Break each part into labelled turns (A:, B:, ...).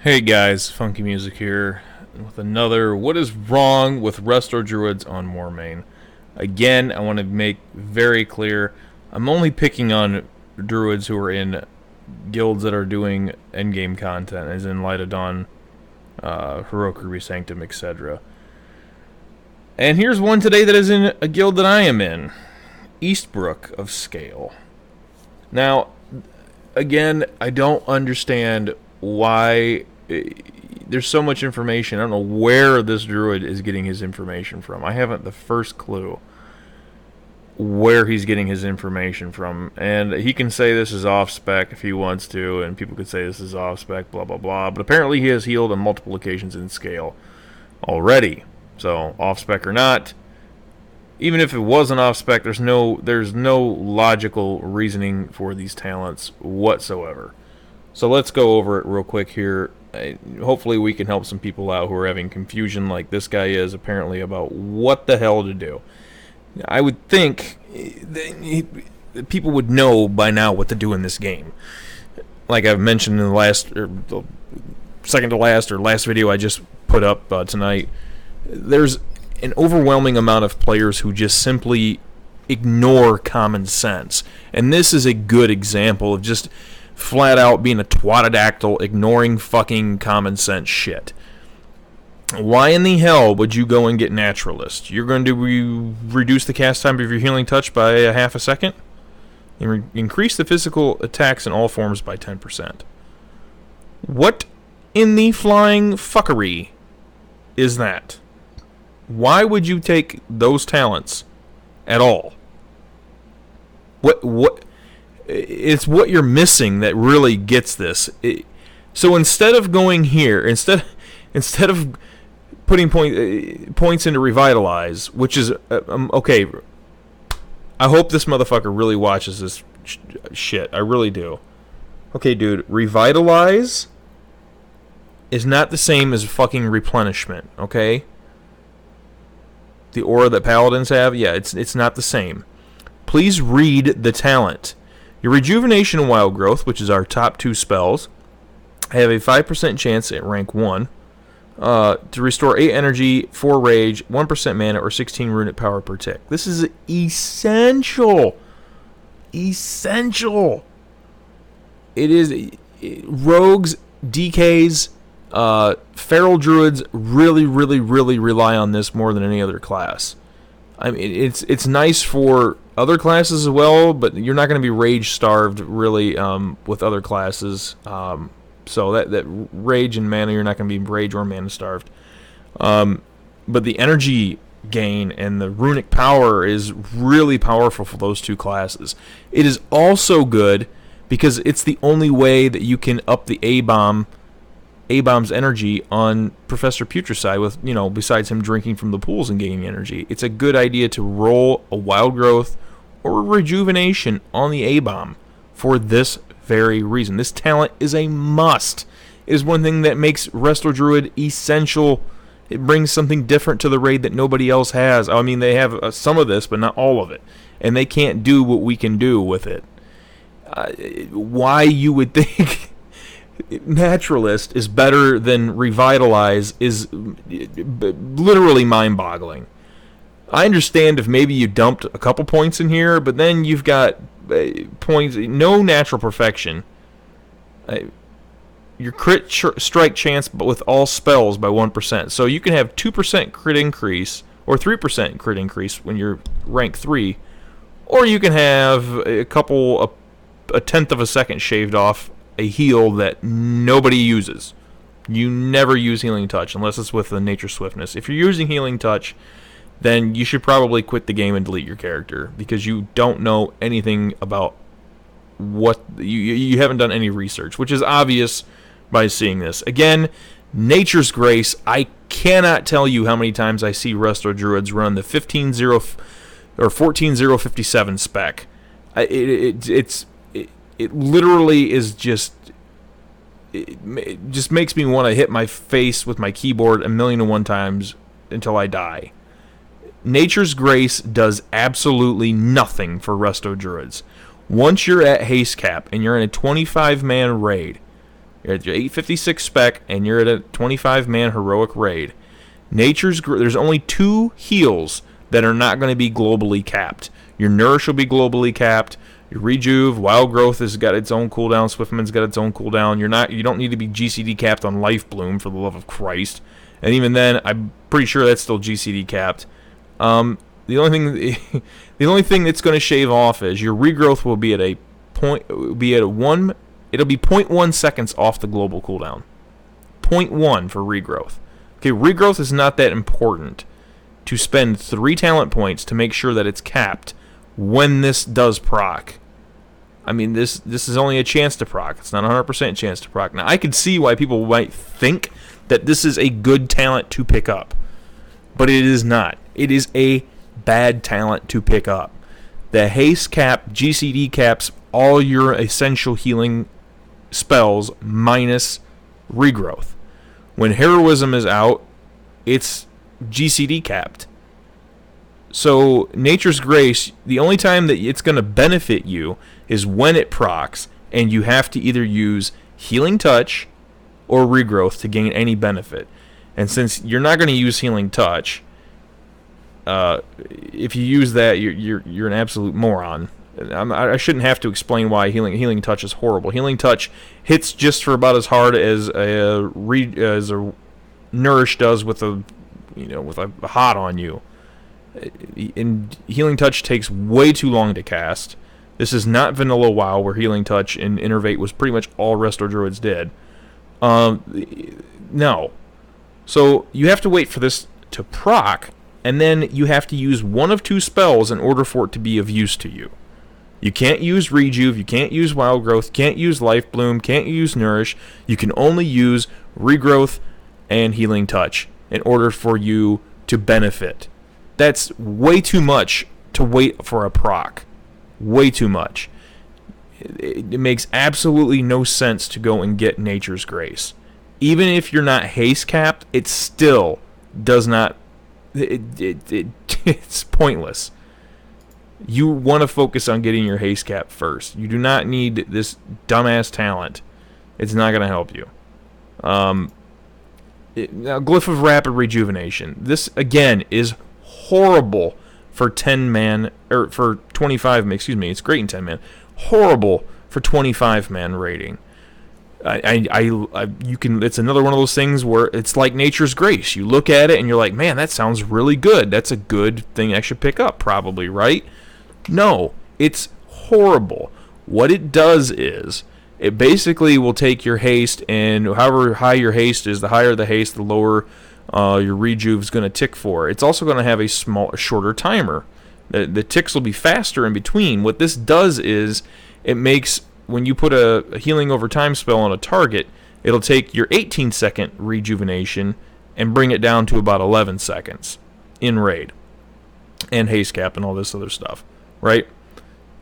A: Hey guys, Funkymusic here with another What is Wrong with Resto Druids on Warmane. Again, I want to make very clear, I'm only picking on Druids who are in guilds that are doing endgame content, as in Light of Dawn, Heroic Ruby Sanctum, etc. And here's one today that is in a guild that I am in, Eastbrook of Scale. Now, again, I don't understand why there's so much information. I don't know where this druid is getting his information from. I haven't the first clue where he's getting his information from. And he can say this is off spec if he wants to, and people could say this is off spec, blah blah blah. But apparently he has healed on multiple occasions in Scale already. So off spec or not, even if it wasn't off spec, there's no logical reasoning for these talents whatsoever. So let's go over it real quick here. Hopefully we can help some people out who are having confusion like this guy is apparently about what the hell to do. I would think that people would know by now what to do in this game. Like I've mentioned in the second to last or last video I just put up tonight, there's an overwhelming amount of players who just simply ignore common sense. And this is a good example of just flat out being a twatadactyl, ignoring fucking common sense shit. Why in the hell would you go and get Naturalist? You're going to reduce the cast time of your healing touch by a half a second? And increase the physical attacks in all forms by 10%. What in the flying fuckery is that? Why would you take those talents at all? What? It's what you're missing that really gets this. So instead of going here, instead of putting points into Revitalize, which is okay. I hope this motherfucker really watches this shit. I really do. Okay, dude, Revitalize is not the same as fucking Replenishment. Okay. The aura that paladins have, yeah, it's not the same. Please read the talent. Your Rejuvenation and Wild Growth, which is our top two spells, have a 5% chance at rank 1 to restore 8 energy, 4 rage, 1% mana, or 16 runic power per tick. This is essential. Essential. It is. Rogues, DKs, Feral Druids really rely on this more than any other class. I mean, it's nice for other classes as well, but you're not going to be rage starved really with other classes. So that rage and mana, you're not going to be rage or mana starved. But the energy gain and the runic power is really powerful for those two classes. It is also good because it's the only way that you can up the A-bomb's energy on Professor Putricide with, besides him drinking from the pools and gaining energy. It's a good idea to roll a Wild Growth or a Rejuvenation on the A-bomb for this very reason. This talent is a must. It is one thing that makes Resto Druid essential. It brings something different to the raid that nobody else has. I mean, they have some of this, but not all of it. And they can't do what we can do with it. Why you would think Naturalist is better than Revitalize is literally mind-boggling. I understand if maybe you dumped a couple points in here, but then you've got points, no natural perfection. Your crit strike chance, but with all spells by 1%. So you can have 2% crit increase or 3% crit increase when you're rank 3, or you can have a tenth of a second shaved off a heal that nobody uses. You never use Healing Touch unless it's with the Nature Swiftness. If you're using Healing Touch, then you should probably quit the game and delete your character because you don't know anything about what you haven't done any research, which is obvious by seeing this. Again, Nature's Grace. I cannot tell you how many times I see Resto Druids run the 15-0 or 14-0-57 spec. It literally is just. It just makes me want to hit my face with my keyboard 1,000,001 times until I die. Nature's Grace does absolutely nothing for Resto Druids. Once you're at haste cap and you're in a 25-man raid, You're at your 856 spec, and you're at a 25-man heroic raid. There's only 2 heals that are not going to be globally capped. Your Nourish will be globally capped. Your Rejuve, Wild Growth has got its own cooldown. Swiftman's got its own cooldown. You don't need to be GCD capped on Life Bloom, for the love of Christ. And even then, I'm pretty sure that's still GCD capped. The only thing that's going to shave off is your Regrowth will be at a point. It'll be 0.1 seconds off the global cooldown. 0.1 for Regrowth. Okay, Regrowth is not that important to spend 3 talent points to make sure that it's capped when this does proc. I mean, this is only a chance to proc. It's not a 100% chance to proc. Now, I can see why people might think that this is a good talent to pick up, but it is not. It is a bad talent to pick up. The haste cap, GCD caps all your essential healing spells minus Regrowth. When Heroism is out, it's GCD capped. So Nature's Grace, the only time that it's going to benefit you is when it procs, and you have to either use Healing Touch or Regrowth to gain any benefit. And since you're not going to use Healing Touch, if you use that, you're an absolute moron. I shouldn't have to explain why Healing Touch is horrible. Healing Touch hits just for about as hard as a Nourish does with a hot on you. And Healing Touch takes way too long to cast. This is not vanilla WoW, where Healing Touch and Innervate was pretty much all Resto Druids did. No. So you have to wait for this to proc, and then you have to use one of 2 spells in order for it to be of use to you. You can't use Rejuve, you can't use Wild Growth, can't use Life Bloom, can't use Nourish. You can only use Regrowth and Healing Touch in order for you to benefit. That's way too much to wait for a proc. Way too much. It makes absolutely no sense to go and get Nature's Grace. Even if you're not haste capped, it still does not... It's pointless. You want to focus on getting your haste cap first. You do not need this dumbass talent. It's not going to help you. Now, Glyph of Rapid Rejuvenation. This, again, is horrible for 10-man, or for 25-man, excuse me, it's great in 10-man. Horrible for 25-man rating. You can. It's another one of those things where it's like Nature's Grace. You look at it and you're like, man, that sounds really good. That's a good thing I should pick up, probably, right? No, it's horrible. What it does is, it basically will take your haste, and however high your haste is, the higher the haste, the lower your Rejuve is going to tick for. It's also going to have a shorter timer. The ticks will be faster in between. What this does is, it makes, when you put a healing over time spell on a target, it'll take your 18-second rejuvenation and bring it down to about 11 seconds in raid. And haste cap and all this other stuff, right?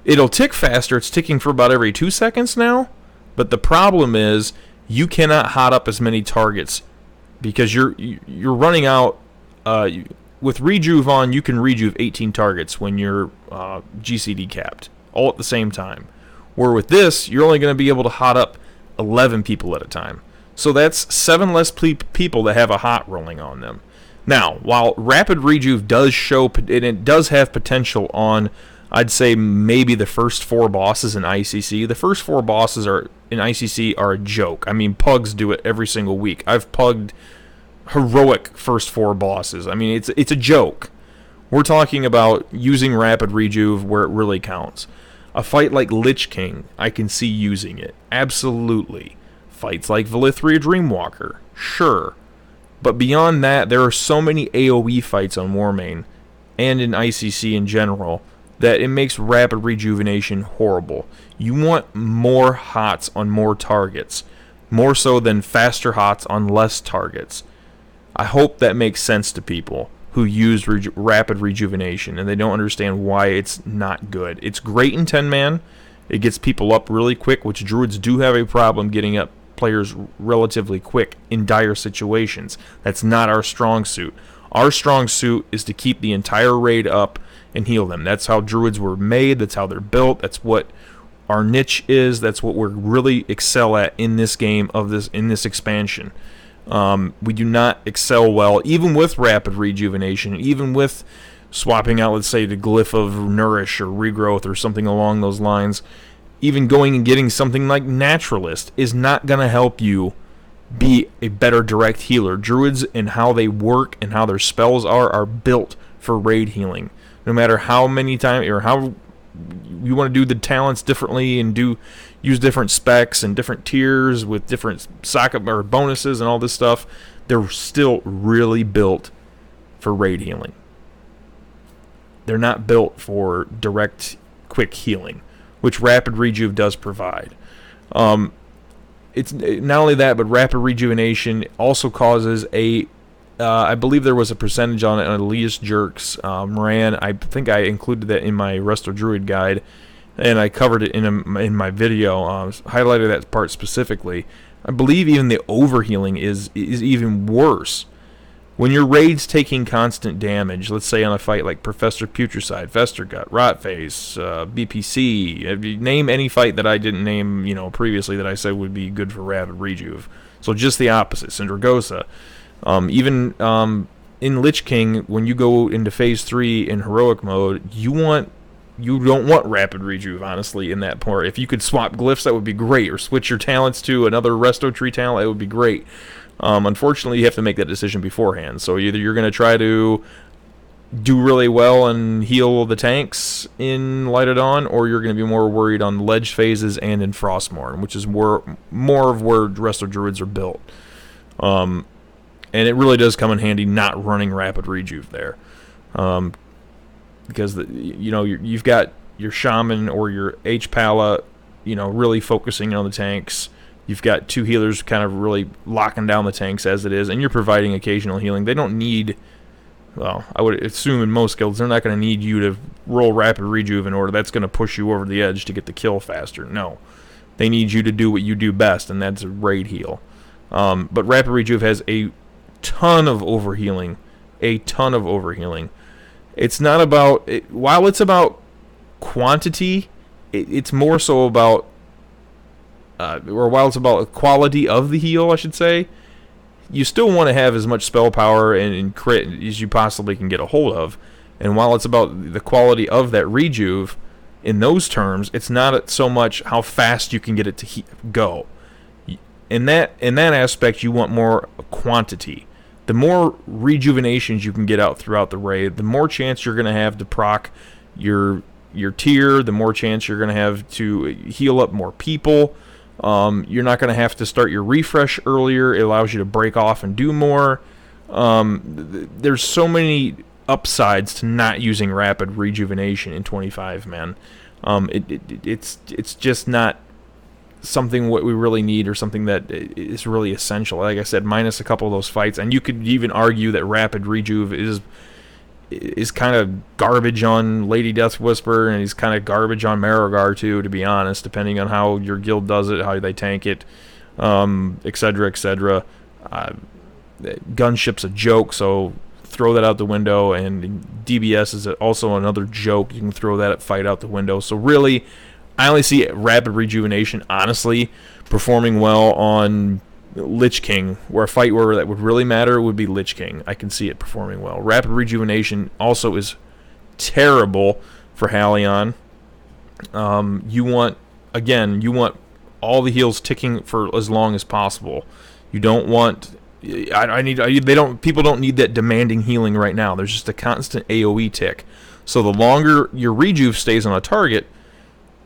A: It'll tick faster. It's ticking for about every 2 seconds now. But the problem is, you cannot hot up as many targets because you're running out. With Rejuve on, you can Rejuve 18 targets when you're GCD capped, all at the same time. Where with this, you're only going to be able to hot up 11 people at a time. So that's 7 less people that have a hot rolling on them. Now, while Rapid Rejuve does show, and it does have potential on, I'd say maybe the first 4 bosses in ICC. The first 4 bosses in ICC are a joke. I mean, pugs do it every single week. I've pugged heroic first 4 bosses. I mean, it's a joke. We're talking about using Rapid Rejuve where it really counts. A fight like Lich King, I can see using it. Absolutely. Fights like Valithria Dreamwalker, sure. But beyond that, there are so many AoE fights on Warmane, and in ICC in general, that it makes Rapid Rejuvenation horrible. You want more hots on more targets, more so than faster hots on less targets. I hope that makes sense to people who use Rapid Rejuvenation, and they don't understand why it's not good. It's great in 10-man. It gets people up really quick, which Druids do have a problem getting up players relatively quick in dire situations. That's not our strong suit. Our strong suit is to keep the entire raid up and heal them. That's how Druids were made. That's how they're built. That's what our niche is. That's what we're really excel at in this game in this expansion. We do not excel well, even with rapid rejuvenation, even with swapping out, let's say, the glyph of nourish or regrowth or something along those lines. Even going and getting something like naturalist is not going to help you be a better direct healer. Druids and how they work and how their spells are built for raid healing. No matter how many times or how you want to do the talents differently and use different specs and different tiers with different socket or bonuses and all this stuff, they're still really built for raid healing. They're not built for direct, quick healing, which rapid rejuve does provide. It's not only that, but rapid rejuvenation also causes I believe there was a percentage on it on Elias Jerks ran. I think I included that in my Resto Druid guide, and I covered it in my video, highlighted that part specifically. I believe even the overhealing is even worse. When your raid's taking constant damage, let's say on a fight like Professor Putricide, Festergut, Rotface, BPC, name any fight that I didn't name, previously that I said would be good for rapid rejuve. So just the opposite, Syndragosa. Even in Lich King, when you go into Phase 3 in heroic mode, you don't want rapid rejuve, honestly, in that part. If you could swap glyphs, that would be great, or switch your talents to another Resto Tree talent, it would be great. Unfortunately, you have to make that decision beforehand. So either you're going to try to do really well and heal the tanks in Light of Dawn, or you're going to be more worried on ledge phases and in Frostmourne, which is more of where Resto Druids are built. And it really does come in handy not running rapid rejuve there, because you've got your shaman or your H-Pala, really focusing on the tanks. You've got two healers kind of really locking down the tanks as it is, and you're providing occasional healing. They don't need, well, I would assume in most guilds, they're not going to need you to roll rapid rejuve in order. That's going to push you over the edge to get the kill faster. No. They need you to do what you do best, and that's a raid heal. But rapid rejuve has a ton of overhealing. It's not about, while it's about quantity, it's more so about, or while it's about quality of the heal, I should say, you still want to have as much spell power and crit as you possibly can get a hold of. And while it's about the quality of that rejuve, in those terms, it's not so much how fast you can get it to go. In that aspect, you want more quantity. The more rejuvenations you can get out throughout the raid, the more chance you're going to have to proc your tier, the more chance you're going to have to heal up more people. You're not going to have to start your refresh earlier. It allows you to break off and do more. There's so many upsides to not using rapid rejuvenation in 25, man. It's just not something what we really need, or something that is really essential. Like I said, minus a couple of those fights, and you could even argue that rapid rejuve is kind of garbage on Lady Death Whisper, and he's kind of garbage on Marogar too, to be honest, depending on how your guild does it, how they tank it, etc., etc. Gunship's a joke, so throw that out the window, and DBS is also another joke. You can throw that fight out the window. So really, I only see rapid rejuvenation, honestly, performing well on Lich King, where a fight where that would really matter would be Lich King. I can see it performing well. Rapid rejuvenation also is terrible for Halion. You want all the heals ticking for as long as possible. You don't want. People don't need that demanding healing right now. There's just a constant AoE tick. So the longer your rejuve stays on a target,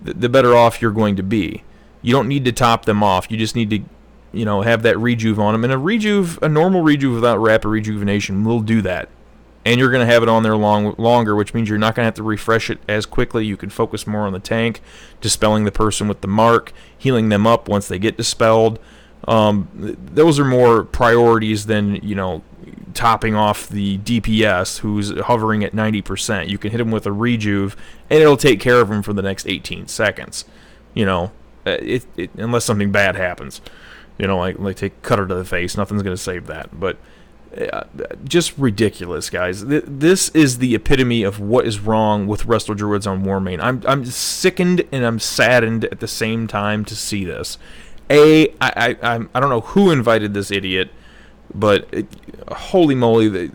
A: the better off you're going to be. You don't need to top them off. You just need to, have that rejuve on them. And a normal rejuve without rapid rejuvenation will do that. And you're going to have it on there longer, which means you're not going to have to refresh it as quickly. You can focus more on the tank, dispelling the person with the mark, healing them up once they get dispelled. Those are more priorities than, topping off the DPS who's hovering at 90%. You can hit him with a rejuve, and it'll take care of him for the next 18 seconds. Unless something bad happens. Like take cutter to the face, nothing's going to save that. But Just ridiculous, guys. This is the epitome of what is wrong with Resto Druids on Warmane. I'm sickened and I'm saddened at the same time to see this. I don't know who invited this idiot, but holy moly,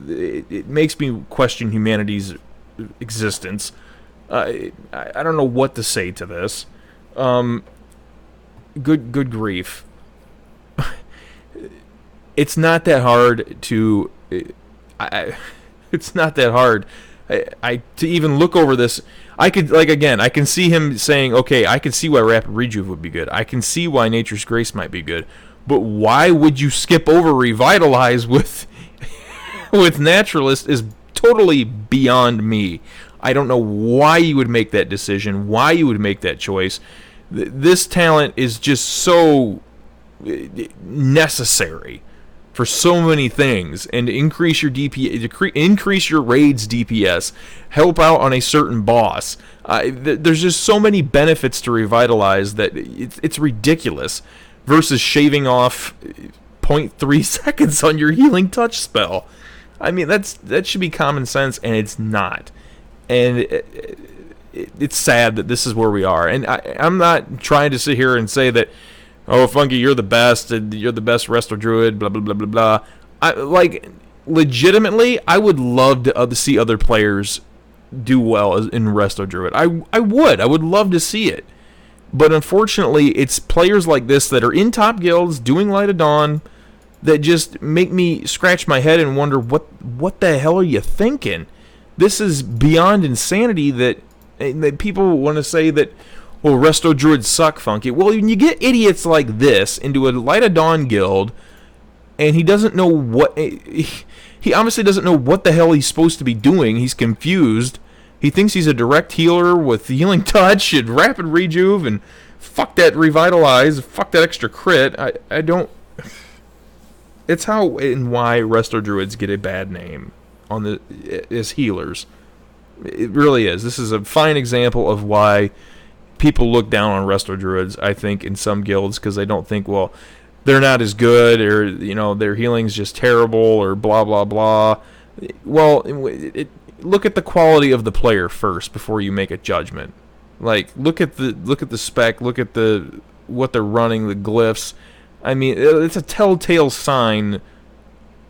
A: it makes me question humanity's existence. I don't know what to say to this. Good grief. It's not that hard to. It's not that hard. To even look over this. I can see him saying, okay, I can see why Rapid Rejuve would be good. I can see why Nature's Grace might be good. But why would you skip over Revitalize with with Naturalist is totally beyond me. I don't know why you would make that decision, why you would make that choice. This talent is just so necessary for so many things, and increase your DPS, increase your raids DPS, help out on a certain boss. There's just so many benefits to Revitalize that it's ridiculous. Versus shaving off 0.3 seconds on your Healing Touch spell. I mean, that should be common sense, and it's not. And it's sad that this is where we are. And I'm not trying to sit here and say that, oh, Funky, you're the best Resto Druid, blah, blah, blah, blah, blah. Legitimately, I would love to see other players do well in Resto Druid. I would love to see it. But unfortunately, it's players like this that are in top guilds, doing Light of Dawn, that just make me scratch my head and wonder, what the hell are you thinking? This is beyond insanity that people want to say that, well, Resto Druids suck, Funky. Well, when you get idiots like this into a Light of Dawn guild, and he doesn't know what... He obviously doesn't know what the hell he's supposed to be doing. He's confused. He thinks he's a direct healer with Healing Touch and Rapid Rejuve, and fuck that Revitalize, fuck that extra crit. I don't... It's how and why Resto Druids get a bad name as healers. It really is. This is a fine example of why people look down on Resto Druids, I think, in some guilds, because they don't think, well, they're not as good, or, their healing's just terrible, or blah, blah, blah. Well, look at the quality of the player first before you make a judgment. Like, look at the spec, look at what they're running, the glyphs. I mean, it's a telltale sign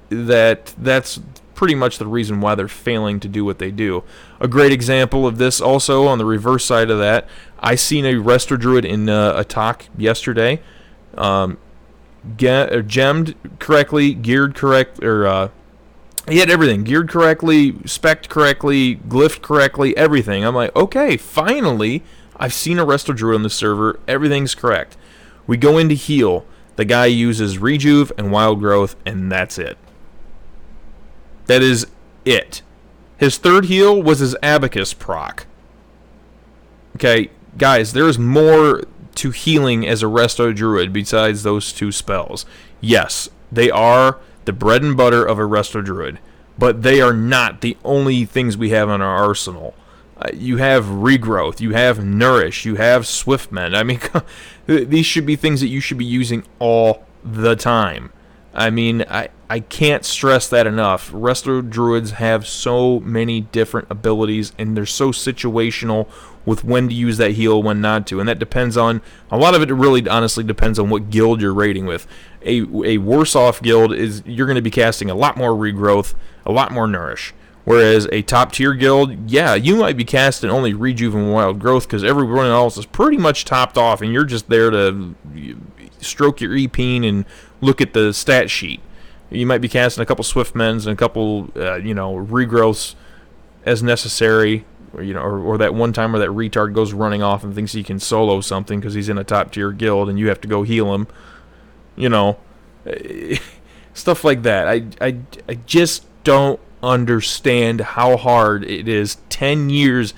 A: that's pretty much the reason why they're failing to do what they do. A great example of this also, on the reverse side of that, I seen a Resto Druid in a talk yesterday, gemmed correctly, geared correct, or he had everything. Geared correctly, spec'd correctly, glyphed correctly, everything. I'm like, okay, finally, I've seen a Resto Druid on the server. Everything's correct. We go into heal. The guy uses Rejuve and Wild Growth, and that's it. That is it. His third heal was his Abacus proc. Okay, guys, there's more to healing as a Resto Druid besides those two spells. Yes, they are the bread and butter of a Resto Druid, but they are not the only things we have in our arsenal. You have Regrowth, you have Nourish, you have Swiftmend. I mean, these should be things that you should be using all the time. I mean, I can't stress that enough. Resto Druids have so many different abilities, and they're so situational with when to use that heal, when not to. And that depends on, a lot of it really honestly depends on what guild you're raiding with. A worse off guild is, you're going to be casting a lot more Regrowth, a lot more Nourish. Whereas a top tier guild, yeah, you might be casting only Rejuve and Wild Growth because everyone else is pretty much topped off, and you're just there to stroke your EP and look at the stat sheet. You might be casting a couple Swiftmends and a couple, Regrowths as necessary, or that one time where that retard goes running off and thinks he can solo something because he's in a top tier guild and you have to go heal him. Stuff like that. I just don't understand how hard it is 10 years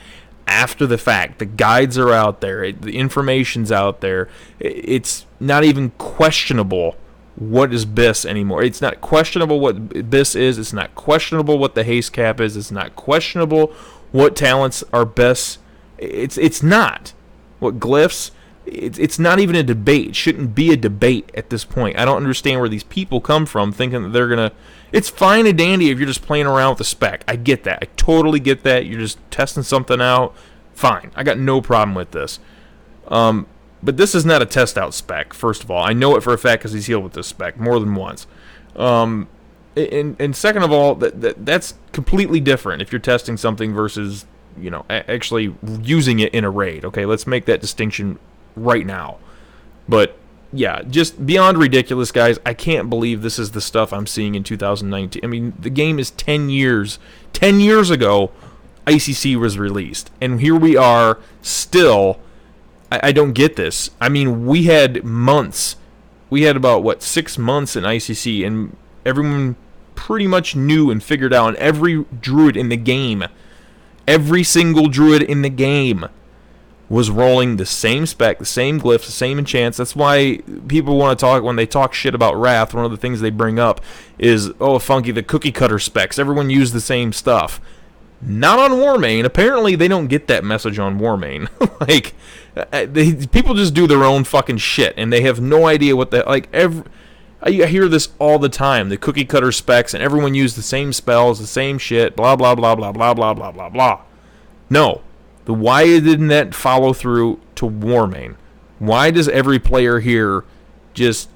A: after the fact. The guides are out there, the information's out there. It's not even questionable what is BIS anymore. It's not questionable what BIS is. It's not questionable what the haste cap is. It's not questionable what talents are BIS. It's not. What glyphs, It's not even a debate. It shouldn't be a debate at this point. I don't understand where these people come from thinking that they're going to... It's fine and dandy if you're just playing around with the spec. I get that. I totally get that. You're just testing something out. Fine. I got no problem with this. But this is not a test out spec, first of all. I know it for a fact because he's healed with this spec more than once. And second of all, that's completely different if you're testing something versus, you know, actually using it in a raid. Okay, let's make that distinction right now. But yeah, just beyond ridiculous, guys. I can't believe this is the stuff I'm seeing in 2019. I mean, the game is 10 years. 10 years ago, ICC was released. And here we are still. I don't get this. I mean, we had months. We had about, what, 6 months in ICC, and everyone pretty much knew and figured out, and every druid in the game, every single druid in the game was rolling the same spec, the same glyphs, the same enchants. That's why people want to talk, when they talk shit about Wrath, one of the things they bring up is, oh, Funky, the cookie cutter specs. Everyone used the same stuff. Not on Warmane. Apparently, they don't get that message on Warmane. Like, people just do their own fucking shit, and they have no idea what the... Like, I hear this all the time, the cookie cutter specs, and everyone used the same spells, the same shit, blah, blah, blah, blah, blah, blah, blah, blah, blah. No. Why didn't that follow through to Warmane? Why does every player here just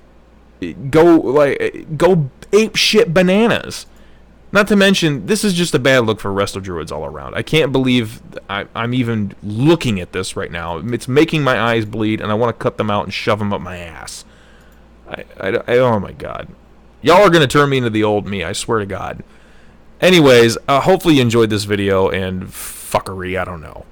A: go ape shit bananas? Not to mention, this is just a bad look for Resto Druids all around. I can't believe I'm even looking at this right now. It's making my eyes bleed, and I want to cut them out and shove them up my ass. Oh my god. Y'all are going to turn me into the old me, I swear to God. Anyways, hopefully you enjoyed this video, and fuckery, I don't know.